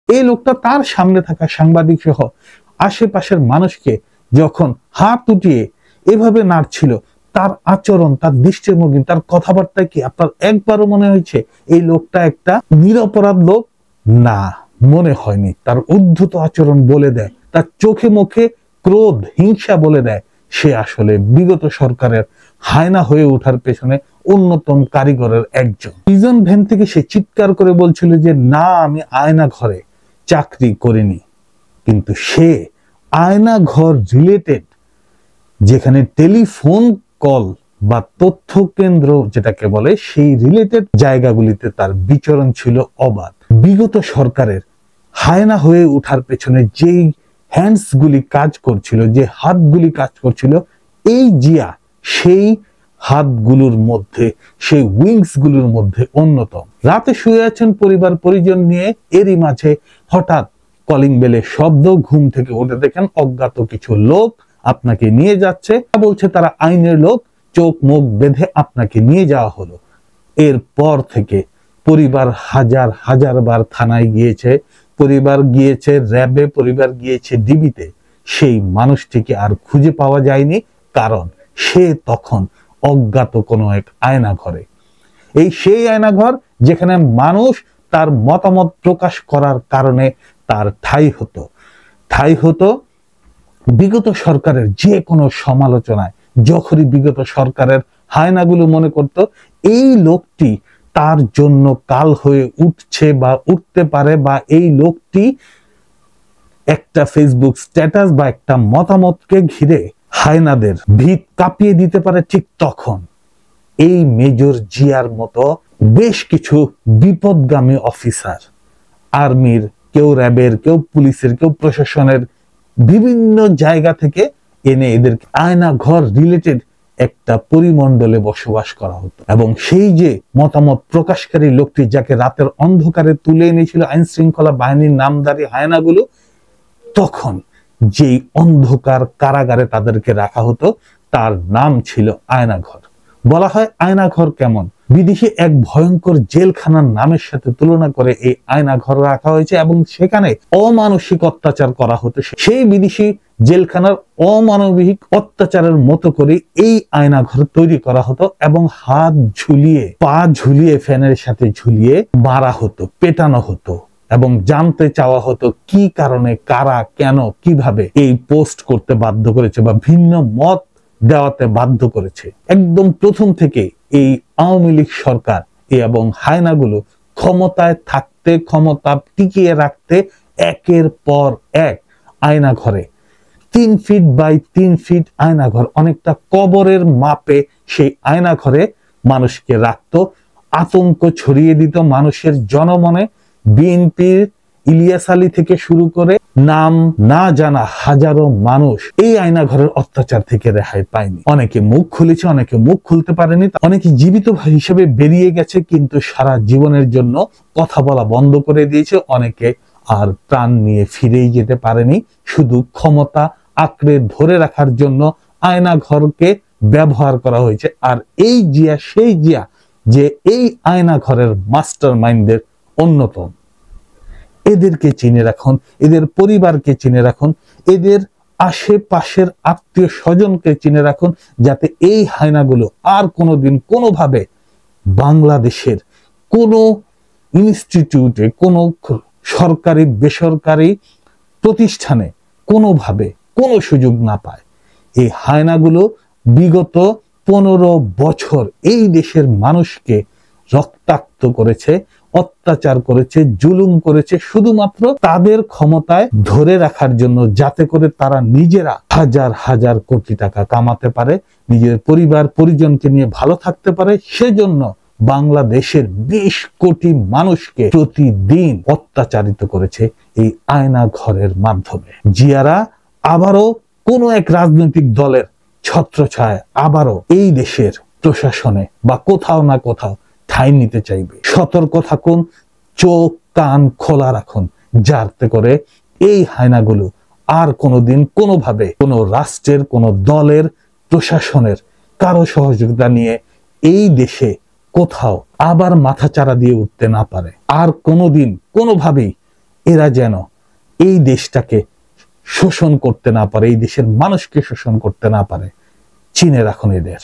এই লোকটা তার সামনে থাকা সাংবাদিক সহ আশেপাশের মানুষকে যখন হাত উঠিয়ে এভাবে নাড়ছিল, তার আচরণ, তার দৃষ্টিভঙ্গি, তার কথাবার্তা কি আপনার একবারও মনে হয়েছে এই লোকটা একটা নিরপরাধ লোক? না, মনে হয়নি। তার উদ্ধত আচরণ বলে দেয়, তার চোখে মুখে ক্রোধ, হিংসা বলে দেয় সে আসলে বিগত সরকারের হায়না হয়ে ওঠার পেছনে অন্যতম কারিগরের একজন। প্রিজন ভ্যান থেকে সে চিৎকার করে বলছিল যে না, আমি আয়না ঘরে চাকরি করিনি। কিন্তু সে আয়না ঘর রিলেটেড, যেখানে টেলিফোন কল বা তথ্য কেন্দ্র যেটাকে বলে, সেই রিলেটেড জায়গাগুলিতে তার বিচরণ ছিল অবাধ। বিগত সরকারের হায়না হয়ে ওঠার পেছনে যেই হ্যান্ডস গুলি কাজ করছিল, যে হাতগুলি কাজ করছিল, এই জিয়া সেই হাতগুলোর মধ্যে, সেই উইংস গুলোর মধ্যে অন্যতম। রাতে শুয়ে আছেন পরিবার পরিজন নিয়ে, এরই মাঝে হঠাৎ কলিং বেলের শব্দ, ঘুম থেকে উঠে দেখেন অজ্ঞাত কিছু লোক আপনাকে নিয়ে যাচ্ছে, বলছে তারা আইনের লোক, চোখ মুখ বেঁধে আপনাকে নিয়ে যাওয়া হলো। এরপর থেকে পরিবার হাজার হাজার বার থানায় গিয়েছে, পরিবার গিয়েছে র্যাবে, পরিবার গিয়েছে ডিবিতে, সেই মানুষটিকে আর খুঁজে পাওয়া যায়নি, কারণ সে তখন অজ্ঞাত কোনো এক আয়না ঘরে। এই সেই আয়না ঘর যেখানে মানুষ তার মতামত প্রকাশ করার কারণে তার ঠাঁই হতো বিগত সরকারের যে কোনো সমালোচনায়। যখনই বিগত সরকারের হায়নাগুলো মনে করত এই লোকটি তার জন্য কাল হয়ে উঠছে বা উঠতে পারে, বা এই লোকটি একটা ফেসবুক স্ট্যাটাস বা একটা মতামতকে ঘিরে হায়নাদের ভিত কাঁপিয়ে দিতে পারে, ঠিক তখন এই মেজর জিয়ার মতো বেশ কিছু বিপদগামী অফিসার, আর্মির, কেউ র্যাবের, কেউ পুলিশের, কেউ প্রশাসনের, বিভিন্ন জায়গা থেকে এনে এদের আয়না ঘর রিলেটেড একটা পরিমণ্ডলে বসবাস করা হতো। এবং সেই যে মতামত প্রকাশকারী লোকটি, যাকে রাতের অন্ধকারে তুলে এনেছিল আইন শৃঙ্খলা বাহিনীর নামধারী হায়নাগুলো, তখন যেই অন্ধকার কারাগারে তাদেরকে রাখা হতো তার নাম ছিল আয়নাঘর। বলা হয় আয়নাঘর কেমন, বিদেশি এক ভয়ঙ্কর জেলখানার নামের সাথে তুলনা করে এই আয়নাঘর রাখা হয়েছে, এবং সেখানে অমানসিক অত্যাচার করা হতো। সেই বিদেশি জেলখানার অমানবিক অত্যাচারের মতো করে এই আয়নাঘর তৈরি করা হতো, এবং হাত ঝুলিয়ে, পা ঝুলিয়ে, ফ্যানের সাথে ঝুলিয়ে মারা হতো, পেটানো হতো, এবং জানতে চাওয়া হতো কি কারণে, কারা, কেন, কিভাবে এই পোস্ট করতে বাধ্য করেছে বা ভিন্ন মত দেওয়াতে বাধ্য করেছে। একদম প্রথম থেকে এই আওয়ামী লীগ সরকার এবং হায়নাগুলো ক্ষমতায় থাকতে, ক্ষমতা টিকিয়ে রাখতে একের পর এক আয়না ঘরে, 3 ফিট বাই 3 ফিট আয়নাঘর, অনেকটা কবরের মাপে সেই আয়না ঘরে মানুষকে রাখতো, আতঙ্ক ছড়িয়ে দিত মানুষের জনমনে। বিএনপির ইলিয়াস আলী থেকে শুরু করে নাম না জানা হাজারো মানুষ এই আয়না ঘরের অত্যাচার থেকে রেহাই পায়নি। অনেকে মুখ খুলেছে, অনেকে মুখ খুলতে পারেনি, অনেকে জীবিত হিসেবে বেরিয়ে গেছে কিন্তু সারা জীবনের জন্য কথা বলা বন্ধ করে দিয়েছে, অনেকে আর প্রাণ নিয়ে ফিরেই যেতে পারেনি। শুধু ক্ষমতা আঁকড়ে ধরে রাখার জন্য আয়না ঘরকে ব্যবহার করা হয়েছে। আর এই জিয়া সেই জিয়া যে এই আয়না ঘরের মাস্টার মাইন্ডের অন্যতম। এদেরকে চিনে রাখুন, এদের পরিবারকে চিনে রাখুন, এদের আশেপাশের আত্মীয় স্বজনকে চিনে রাখুন, যাতে এই হায়নাগুলো আর কোনোদিন কোনোভাবে বাংলাদেশের কোনো ইনস্টিটিউটে, কোনো সরকারি বেসরকারি প্রতিষ্ঠানে কোনোভাবে কোনো সুযোগ না পায়। এই হায়নাগুলো বিগত 15 বছর এই দেশের মানুষকে রক্তাক্ত করেছে, অত্যাচার করেছে, জুলুম করেছে, শুধুমাত্র তাদের ক্ষমতায় ধরে রাখার জন্য, যাতে করে তারা নিজেরা হাজার হাজার কোটি টাকা কামাতে পারে, নিজের পরিবার পরিজনকে নিয়ে ভালো থাকতে পারে। সেজন্য বাংলাদেশের 20 কোটি মানুষকে প্রতিদিন অত্যাচারিত করেছে এই আয়না ঘরের মাধ্যমে। জিয়ারা আবারও কোন এক রাজনৈতিক দলের ছত্রছায়ায় আবারও এই দেশের প্রশাসনে বা কোথাও না কোথাও ঠাঁই নিতে চাইবে। সতর্ক থাকুন, চোখ কান খোলা রাখুন, যাতে করে এই হায়নাগুলো আর কোনোদিন কোনোভাবে কোনো রাষ্ট্রের, কোনো দলের, প্রশাসনের কারো সহযোগিতা নিয়ে এই দেশে কোথাও আবার মাথাচাড়া দিয়ে উঠতে না পারে। আর কোনোদিন কোনোভাবেই এরা যেন এই দেশটাকে শোষণ করতে না পারে, এই দেশের মানুষকে শোষণ করতে না পারে। চিনে রাখুন এদের।